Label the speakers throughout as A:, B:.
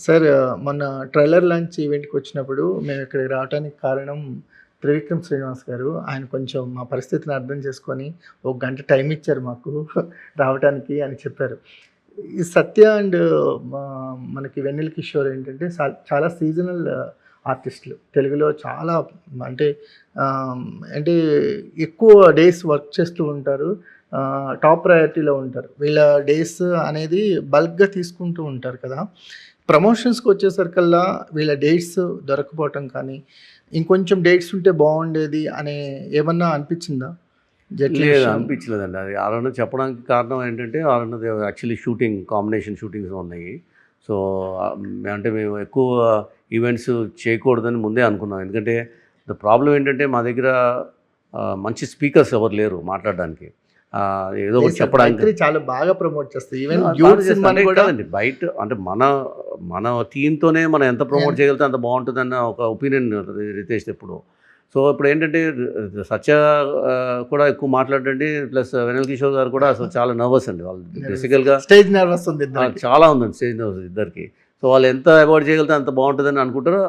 A: Sir మొన్న trailer launch ఈవెంట్‌కి వచ్చినప్పుడు మేము ఇక్కడికి రావటానికి కారణం త్రివిక్రమ్ శ్రీనివాస్ గారు. ఆయన కొంచెం మా పరిస్థితిని అర్థం చేసుకొని, ఒక గంట టైం ఇచ్చారు మాకు రావటానికి అని చెప్పారు. ఈ సత్య అండ్ మా మనకి వెన్నెల కిషోర్ ఏంటంటే చాలా సీజనల్ ఆర్టిస్టులు. తెలుగులో చాలా అంటే అంటే ఎక్కువ డేస్ వర్క్ చేస్తూ ఉంటారు. టాప్ ప్రయారిటీలో ఉంటారు. వీళ్ళ డేస్ అనేది బల్క్‌గా తీసుకుంటూ ఉంటారు కదా! ప్రమోషన్స్‌కి వచ్చేసరికల్లా వీళ్ళ డేట్స్ దొరకపోవటం కానీ, ఇంకొంచెం డేట్స్ ఉంటే బాగుండేది అనే ఏమన్నా అనిపించిందా? జట్లీ
B: లేదు
A: విషయం.
B: అనిపించలేదండి. అది ఆరన్న చెప్పడానికి కారణం ఏంటంటే, ఆరన్నది యాక్చువల్లీ షూటింగ్ కాంబినేషన్ షూటింగ్స్ ఉన్నాయి. సో, అంటే మేము ఎక్కువ ఈవెంట్స్ చేయకూడదని ముందే అనుకున్నాం. ఎందుకంటే ప్రాబ్లం ఏంటంటే మా దగ్గర మంచి స్పీకర్స్ ఎవరు లేరు మాట్లాడడానికి. ఏదో ఒకటి చెప్పడానికి
A: మైత్రి చాలా బాగా ప్రమోట్ చేస్తుంది. ఈవెన్
B: బాగా
A: డ్యూట్
B: చేస్తా.
A: సినిమాని
B: అంటే
A: కూడా
B: కాదండి, బయట అంటే మన మన టీమ్‌తోనే మనం ఎంత ప్రమోట్ చేయగలిగితే అంత బాగుంటుందన్న ఒక ఒపీనియన్ రితేష్ ఎప్పుడు. సో, ఇప్పుడు ఏంటంటే సత్య కూడా ఎక్కువ మాట్లాడండి. ప్లస్ వెన్నెల కిషోర్ గారు కూడా అసలు చాలా నర్వస్ అండి. వాళ్ళు బేసికల్‌గా
A: స్టేజ్ నర్వస్ ఉంది ఇద్దరికి.
B: చాలా ఉందండి స్టేజ్ నర్వస్ ఇద్దరికి. సో, వాళ్ళు ఎంత అవాయిడ్ చేయగలిగితే అంత బాగుంటుందని అనుకుంటారు.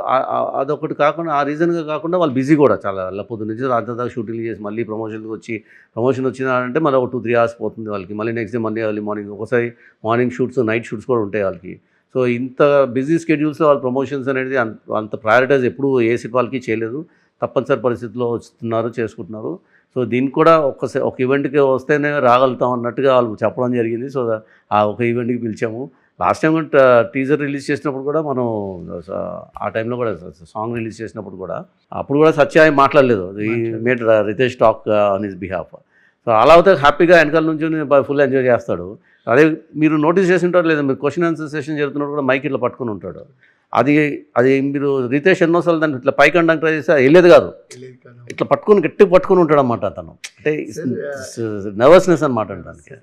B: అదొకటి కాకుండా, ఆ రీజన్‌గా కాకుండా వాళ్ళు బిజీ కూడా చాలా. పొద్దున్న నుంచి రాత్రి దాకా షూటింగ్లు చేసి మళ్ళీ ప్రమోషన్‌కి వచ్చి, ప్రమోషన్ వచ్చిందంటే మళ్ళీ ఒక 2, 3 అవర్స్ పోతుంది వాళ్ళకి. మళ్ళీ నెక్స్ట్ డే మళ్ళీ ఎర్లీ మార్నింగ్, ఒకసారి మార్నింగ్ షూట్స్, నైట్ షూట్స్ కూడా ఉంటాయి వాళ్ళకి. సో, ఇంత బిజీ స్కెడ్యూల్స్‌లో వాళ్ళ ప్రమోషన్స్ అనేది అంత ప్రయారిటైజ్ ఎప్పుడూ ఏ సిట్ వాళ్ళకి చేయలేదు. తప్పనిసరి పరిస్థితుల్లో వస్తున్నారు, చేసుకుంటున్నారు. సో, దీనికి కూడా ఒక ఈవెంట్‌కి వస్తేనే రాగలుగుతాం అన్నట్టుగా వాళ్ళు చెప్పడం జరిగింది. సో, ఆ ఒక ఈవెంట్‌కి పిలిచాము. లాస్ట్ టైం కూడా టీజర్ రిలీజ్ చేసినప్పుడు కూడా మనం ఆ టైంలో కూడా సాంగ్ రిలీజ్ చేసినప్పుడు కూడా అప్పుడు కూడా సత్య ఏం మాట్లాడలేదు. Made Ritesh talk on his behalf. So, అలా అయితే హ్యాపీగా వెనకాల నుంచి ఫుల్ ఎంజాయ్ చేస్తాడు. అదే మీరు నోటీస్ చేసి ఉంటారు లేదా, మీరు క్వశ్చన్ ఆన్సర్ సెషన్ జరుగుతున్నప్పుడు కూడా మైక్ ఇట్లా పట్టుకుని ఉంటాడు. అది అది మీరు రితేష్ ఎన్నోసార్లు దాన్ని ఇట్లా పైకి అనడానికి ట్రై చేస్తే వెళ్ళేది కాదు. ఇట్లా పట్టుకుని గట్టిగా పట్టుకుని ఉంటాడు అన్నమాట అతను. అంటే నర్వస్నెస్ అనమాట దానికి.